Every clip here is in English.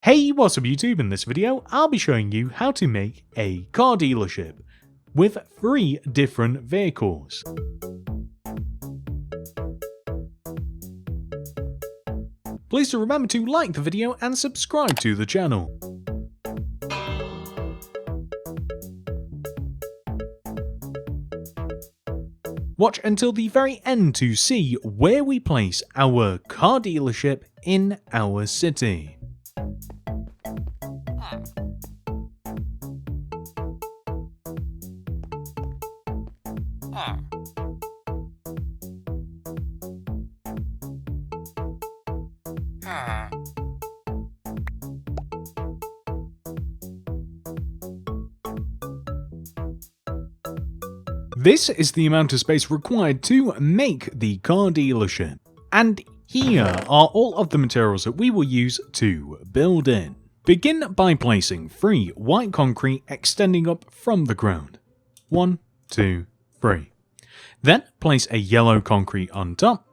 Hey, what's up YouTube? In this video, I'll be showing you how to make a car dealership with 3 different vehicles. Please do remember to like the video and subscribe to the channel. Watch until the very end to see where we place our car dealership in our city. This is the amount of space required to make the car dealership, and here are all of the materials that we will use to build it. Begin by placing 3 white concrete extending up from the ground. 1, 2, 3. Then place a yellow concrete on top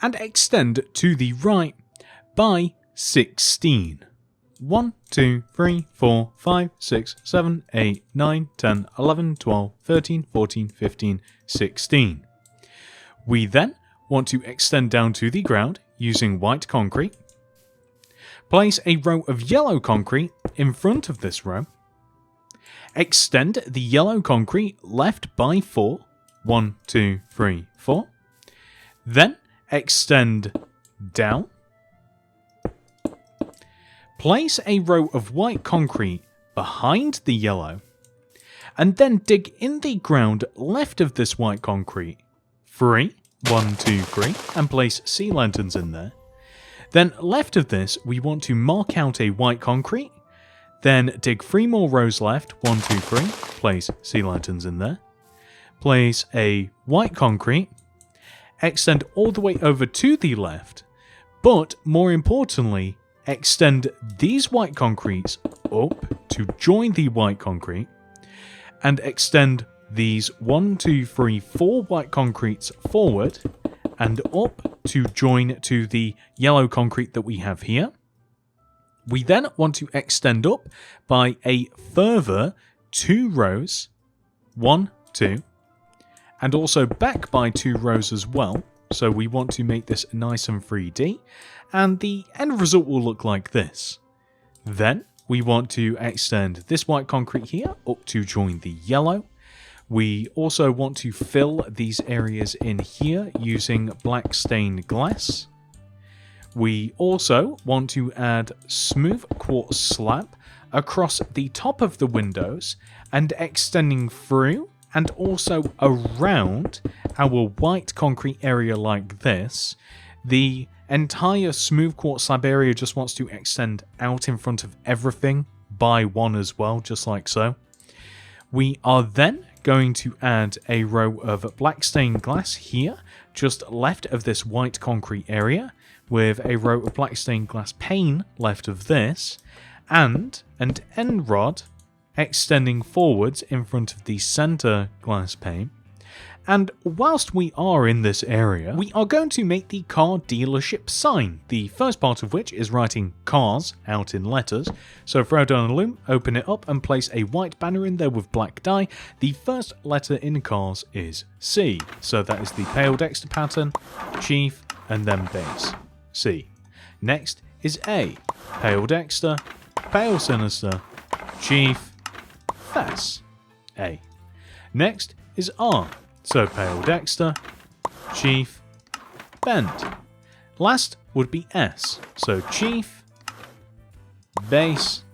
and extend to the right by 16. 1, 2, 3, 4, 5, 6, 7, 8, 9, 10, 11, 12, 13, 14, 15, 16. We then want to extend down to the ground using white concrete. Place a row of yellow concrete in front of this row. Extend the yellow concrete left by 4. 1, 2, 3, 4. Then extend down. Place a row of white concrete behind the yellow, and then dig in the ground left of this white concrete 3, 1, 2, 3, and place sea lanterns in there. Then left of this, we want to mark out a white concrete, then dig 3 more rows left, 1, 2, 3, place sea lanterns in there. Place a white concrete, extend all the way over to the left, but more importantly, extend these white concretes up to join the white concrete, and extend these 1, 2, 3, 4 white concretes forward and up to join to the yellow concrete that we have here. We then want to extend up by a further 2 rows, 1, 2, and also back by 2 rows as well. So we want to make this nice and 3D, and the end result will look like this. Then we want to extend this white concrete here up to join the yellow. We also want to fill these areas in here using black stained glass. We also want to add smooth quartz slab across the top of the windows and extending through and also around our white concrete area like this. The entire smooth quartz slab area just wants to extend out in front of everything by 1 as well, just like so. We are then going to add a row of black stained glass here, just left of this white concrete area, with a row of black stained glass pane left of this, and an end rod extending forwards in front of the center glass pane. And whilst we are in this area, we are going to make the car dealership sign, the first part of which is writing cars out in letters. So throw down a loom, open it up and place a white banner in there with black dye. The first letter in cars is C, so that is the pale Dexter pattern, chief, and then base, C. Next is A, pale Dexter, pale sinister, chief, fess, A. Next is R, so pale Dexter, chief, bend. Last would be S, so chief, base,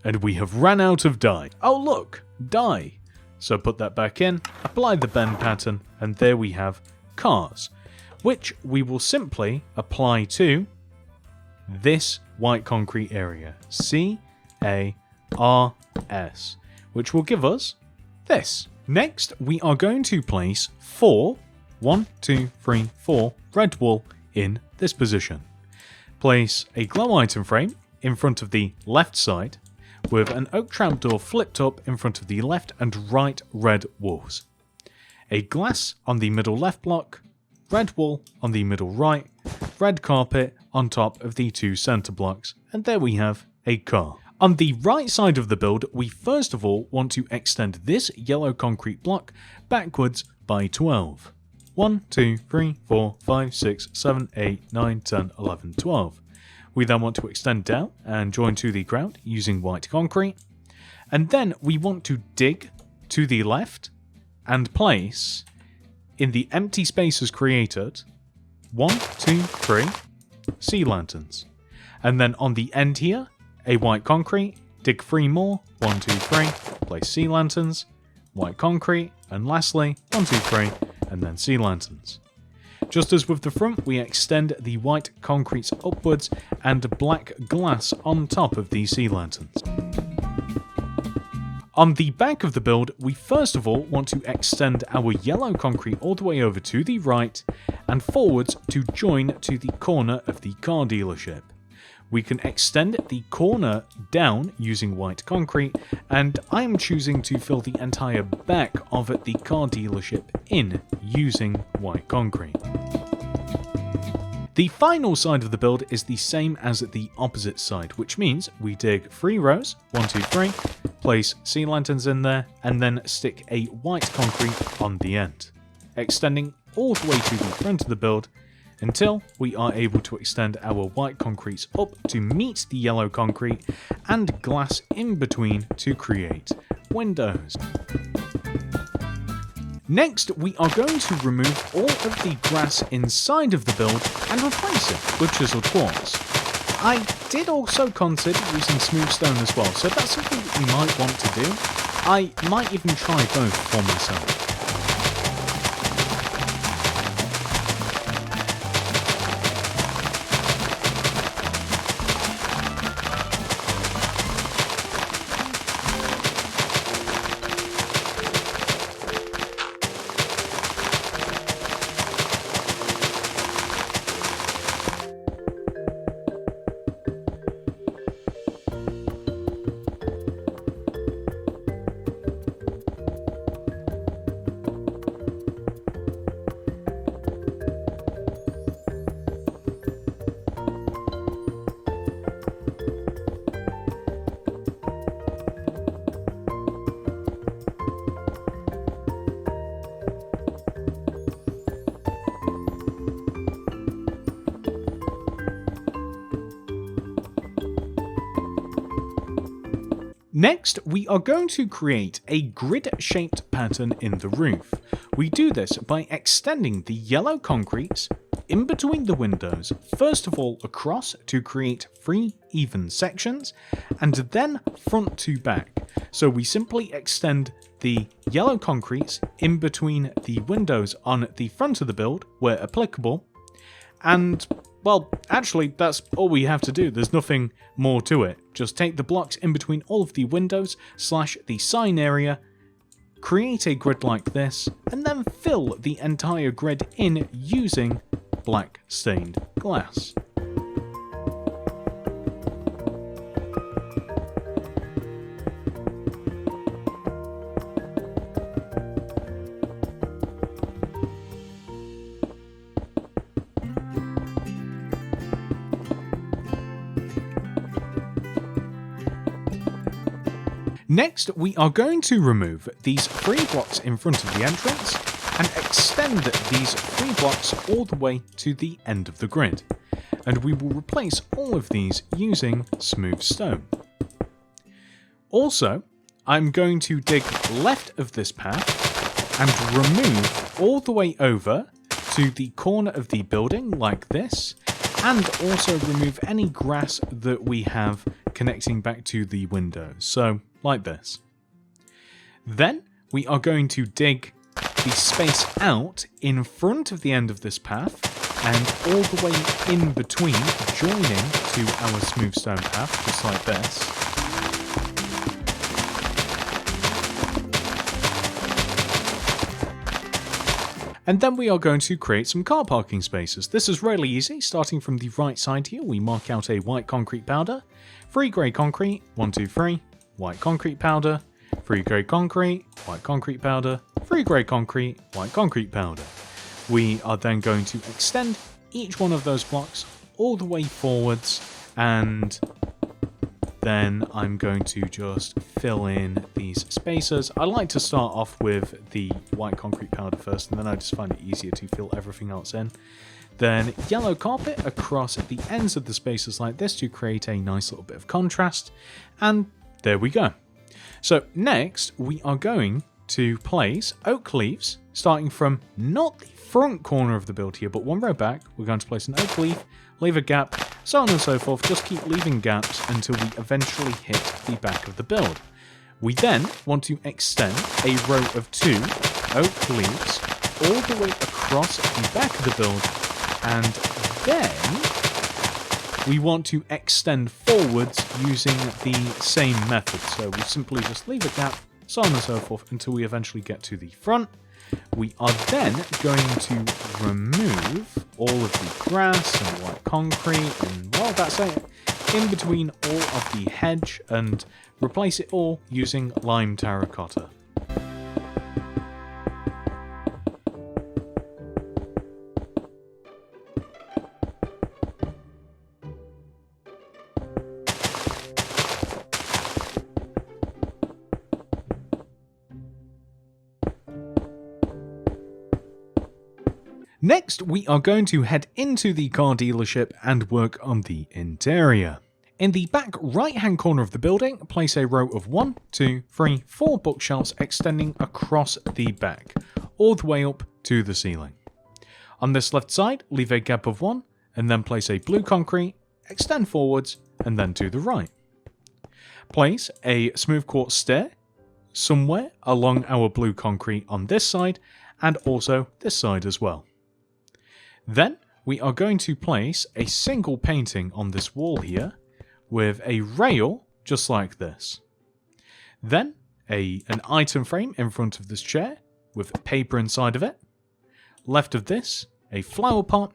and we have ran out of dye. Oh look, dye. So put that back in, apply the bend pattern, and there we have cars, which we will simply apply to this white concrete area, C-A-R-S, which will give us this. Next, we are going to place 4, 1, 2, 3, 4 red wool in this position. Place a glow item frame in front of the left side, with an oak trapdoor flipped up in front of the left and right red walls. A glass on the middle left block, red wool on the middle right, red carpet on top of the 2 center blocks, and there we have a car. On the right side of the build, we first of all want to extend this yellow concrete block backwards by 12. 1, 2, 3, 4, 5, 6, 7, 8, 9, 10, 11, 12. We then want to extend down and join to the ground using white concrete. And then we want to dig to the left and place in the empty spaces created 1, 2, 3 sea lanterns. And then on the end here, a white concrete, dig 3 more, 1, 2, 3, place sea lanterns, white concrete, and lastly 1, 2, 3, and then sea lanterns. Just as with the front, we extend the white concretes upwards and black glass on top of these sea lanterns. On the back of the build, we first of all want to extend our yellow concrete all the way over to the right and forwards to join to the corner of the car dealership. We can extend the corner down using white concrete, and I am choosing to fill the entire back of the car dealership in using white concrete. The final side of the build is the same as the opposite side, which means we dig 3 rows, 1, 2, 3, place sea lanterns in there, and then stick a white concrete on the end, extending all the way to the front of the build until we are able to extend our white concretes up to meet the yellow concrete and glass in between to create windows. Next, we are going to remove all of the grass inside of the build and replace it with chiseled quartz. I did also consider using smooth stone as well, so that's something that you might want to do. I might even try both for myself. Next, we are going to create a grid-shaped pattern in the roof. We do this by extending the yellow concrete in between the windows, first of all across to create 3 even sections, and then front to back. So we simply extend the yellow concrete in between the windows on the front of the build, where applicable, and well, actually, that's all we have to do. There's nothing more to it. Just take the blocks in between all of the windows / the sign area, create a grid like this, and then fill the entire grid in using black stained glass. Next, we are going to remove these 3 blocks in front of the entrance and extend these 3 blocks all the way to the end of the grid. And we will replace all of these using smooth stone. Also, I'm going to dig left of this path and remove all the way over to the corner of the building like this, and also remove any grass that we have connecting back to the windows. So, like this. Then we are going to dig the space out in front of the end of this path and all the way in between, joining to our smooth stone path, just like this. And then we are going to create some car parking spaces. This is really easy. Starting from the right side here, we mark out a white concrete powder, 3 grey concrete, 1, 2, 3, white concrete powder, 3 grey concrete, white concrete powder, 3 grey concrete, white concrete powder. We are then going to extend each one of those blocks all the way forwards and then I'm going to just fill in these spaces. I like to start off with the white concrete powder first, and then I just find it easier to fill everything else in. Then yellow carpet across the ends of the spaces like this to create a nice little bit of contrast. And there we go. So next we are going to place oak leaves, starting from not the front corner of the build here, but one row back. We're going to place an oak leaf, leave a gap, so on and so forth. Just keep leaving gaps until we eventually hit the back of the build. We then want to extend a row of 2 oak leaves all the way across the back of the build, and then we want to extend forwards using the same method. So we simply just leave a gap, so on and so forth, until we eventually get to the front. We are then going to remove all of the grass and white concrete and, well, that's it, in between all of the hedge, and replace it all using lime terracotta. Next, we are going to head into the car dealership and work on the interior. In the back right-hand corner of the building, place a row of 1, 2, 3, 4 bookshelves extending across the back, all the way up to the ceiling. On this left side, leave a gap of 1, and then place a blue concrete, extend forwards, and then to the right. Place a smooth quartz stair somewhere along our blue concrete on this side, and also this side as well. Then we are going to place a single painting on this wall here with a rail just like this. Then an item frame in front of this chair with paper inside of it. Left of this, a flower pot.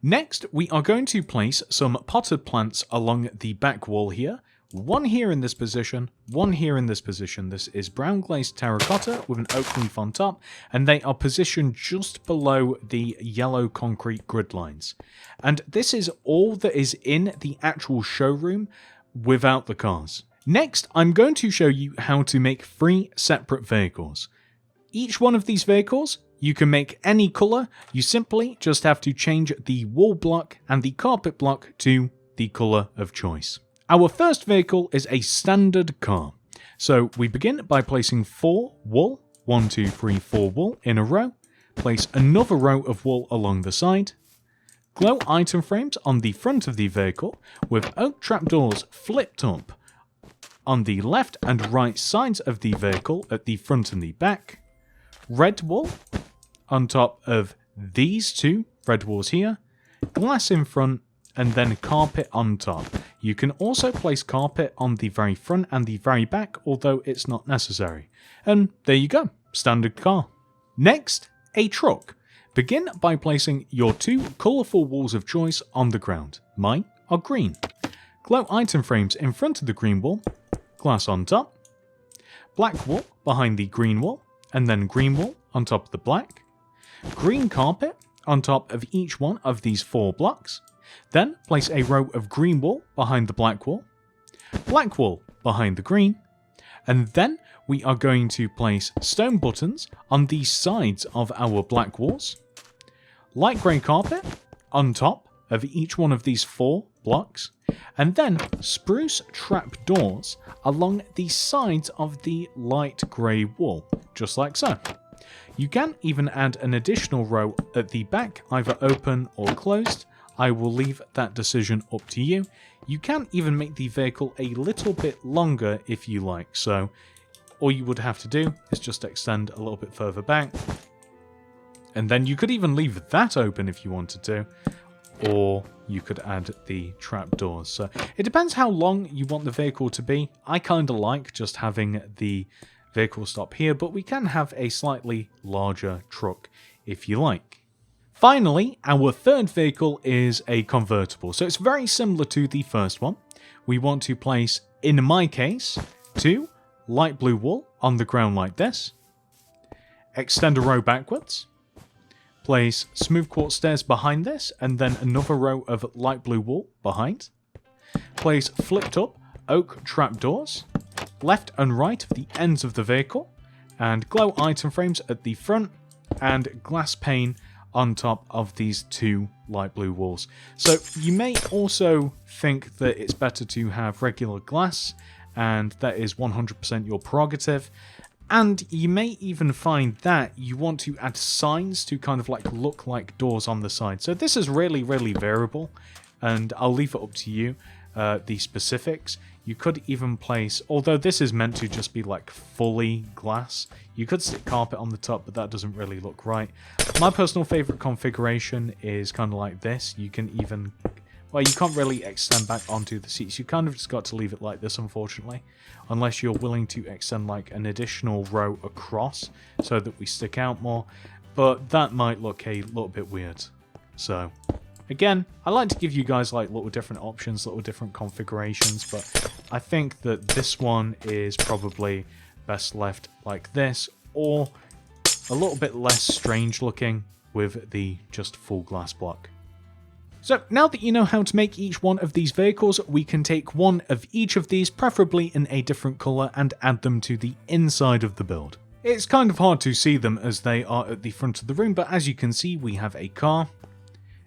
Next, we are going to place some potted plants along the back wall here. One here in this position, one here in this position. This is brown glazed terracotta with an oak leaf on top, and they are positioned just below the yellow concrete grid lines. And this is all that is in the actual showroom without the cars. Next, I'm going to show you how to make 3 separate vehicles. Each one of these vehicles, you can make any color. You simply just have to change the wall block and the carpet block to the color of choice. Our first vehicle is a standard car. So we begin by placing 4 wool, 1, 2, 3, 4 wool in a row. Place another row of wool along the side. Glow item frames on the front of the vehicle with oak trapdoors flipped up on the left and right sides of the vehicle at the front and the back. Red wool on top of these 2 red walls here. Glass in front, and then carpet on top. You can also place carpet on the very front and the very back, although it's not necessary. And there you go, standard car. Next, a truck. Begin by placing your 2 colourful walls of choice on the ground. Mine are green. Glow item frames in front of the green wall, glass on top, black wall behind the green wall, and then green wall on top of the black, green carpet on top of each one of these 4 blocks. Then place a row of green wool behind the black wool behind the green, and then we are going to place stone buttons on the sides of our black walls, light grey carpet on top of each one of these 4 blocks, and then spruce trap doors along the sides of the light grey wall, just like so. You can even add an additional row at the back, either open or closed. I will leave that decision up to you. You can even make the vehicle a little bit longer if you like, so all you would have to do is just extend a little bit further back. And then you could even leave that open if you wanted to, or you could add the trapdoors. So it depends how long you want the vehicle to be. I kind of like just having the vehicle stop here, but we can have a slightly larger truck if you like. Finally, our third vehicle is a convertible. So it's very similar to the first one. We want to place, in my case, 2 light blue wool on the ground like this. Extend a row backwards. Place smooth quartz stairs behind this, and then another row of light blue wool behind. Place flipped up oak trapdoors, left and right of the ends of the vehicle, and glow item frames at the front, and glass pane on top of these two light blue walls. So you may also think that it's better to have regular glass, and that is 100% your prerogative. And you may even find that you want to add signs to kind of like look like doors on the side. So this is really, really variable, and I'll leave it up to you, the specifics. You could even place, although this is meant to just be like fully glass, you could stick carpet on the top, but that doesn't really look right. My personal favorite configuration is kind of like this. You can even, well, you can't really extend back onto the seats. You kind of just got to leave it like this, unfortunately, unless you're willing to extend like an additional row across so that we stick out more, but that might look a little bit weird. So again, I like to give you guys like little different options, little different configurations, but I think that this one is probably best left like this, or a little bit less strange looking with the just full glass block. So now that you know how to make each one of these vehicles, we can take one of each of these, preferably in a different colour, and add them to the inside of the build. It's kind of hard to see them as they are at the front of the room, but as you can see, we have a car,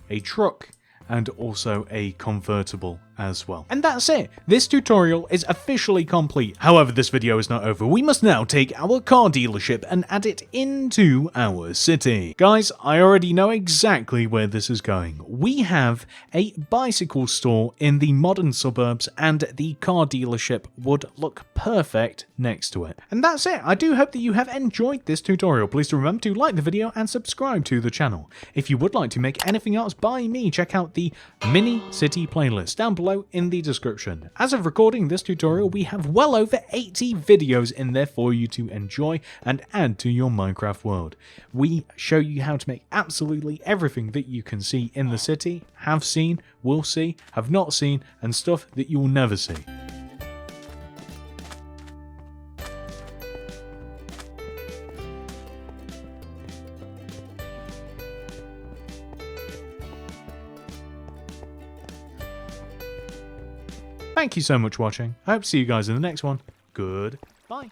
a truck, and also a convertible as well. And that's it. This tutorial is officially complete. However, this video is not over. We must now take our car dealership and add it into our city. Guys, I already know exactly where this is going. We have a bicycle store in the modern suburbs, and the car dealership would look perfect next to it. And that's it. I do hope that you have enjoyed this tutorial. Please do remember to like the video and subscribe to the channel. If you would like to make anything else by me, check out the mini city playlist down below in the description. As of recording this tutorial, we have well over 80 videos in there for you to enjoy and add to your Minecraft world. We show you how to make absolutely everything that you can see in the city, have seen, will see, have not seen, and stuff that you will never see. Thank you so much for watching. I hope to see you guys in the next one. Goodbye.